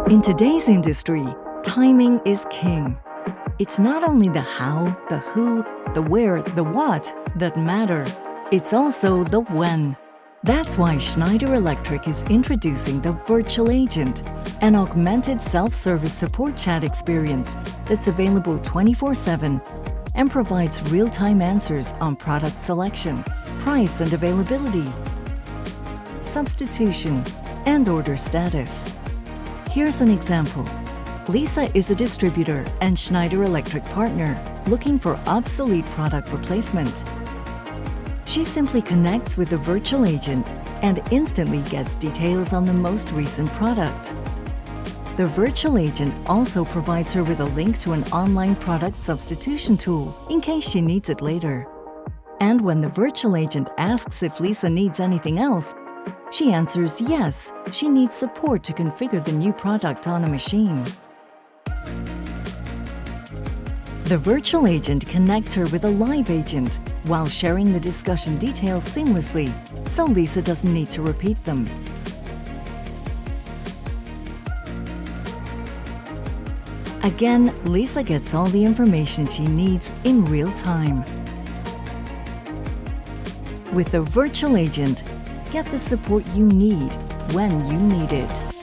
In today's industry, timing is king. It's not only the how, the who, the where, the what that matter. It's also the when. That's why Schneider Electric is introducing the Virtual Agent, an augmented self-service support chat experience that's available 24/7 and provides real-time answers on product selection, price and availability, substitution, and order status. Here's an example. Lisa is a distributor and Schneider Electric partner looking for obsolete product replacement. She simply connects with the virtual agent and instantly gets details on the most recent product. The virtual agent also provides her with a link to an online product substitution tool in case she needs it later. And when the virtual agent asks if Lisa needs anything else, she answers yes, she needs support to configure the new product on a machine. The virtual agent connects her with a live agent while sharing the discussion details seamlessly, so Lisa doesn't need to repeat them. Again, Lisa gets all the information she needs in real time. With the virtual agent, get the support you need when you need it.